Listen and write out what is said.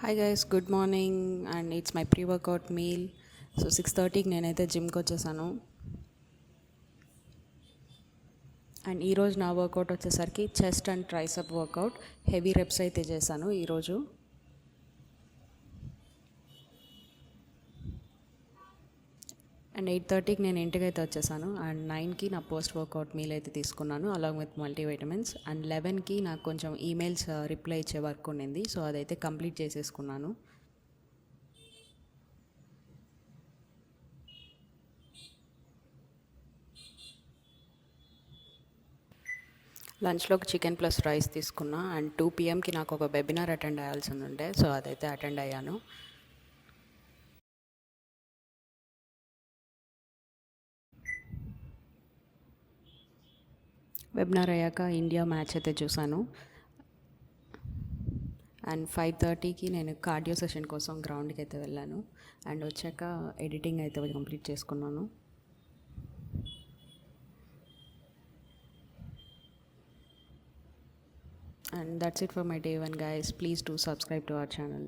Hi guys, good morning and it's my pre workout meal. So 6:30కి నేనైతే జిమ్కి వచ్చేసాను. అండ్ ఈరోజు నా వర్కౌట్ వచ్చేసరికి chest and tricep workout heavy reps అయితే చేశాను ఈరోజు. అండ్ 8:30కి నేను ఇంటికి అయితే వచ్చేసాను. అండ్ 9కి నా పోస్ట్ వర్కౌట్ మీల్ అయితే తీసుకున్నాను అలాంగ్ విత్ మల్టీవైటమిన్స్. అండ్ 11కి నాకు కొంచెం ఈమెయిల్స్ రిప్లై ఇచ్చే వర్క్ ఉండింది, సో అదైతే కంప్లీట్ చేసేసుకున్నాను. లంచ్లోకి చికెన్ ప్లస్ రైస్ తీసుకున్నా. అండ్ 2 PM నాకు ఒక వెబినార్ అటెండ్ అయ్యాల్సి ఉండే, సో అదైతే అటెండ్ అయ్యాను. వెబినార్ అయ్యాక ఇండియా మ్యాచ్ అయితే చూశాను. అండ్ 5:30కి నేను కార్డియో సెషన్ కోసం గ్రౌండ్కి అయితే వెళ్ళాను. అండ్ వచ్చాక ఎడిటింగ్ అయితే కంప్లీట్ చేసుకున్నాను. And that's it for my day one, guys. Please do subscribe to our channel.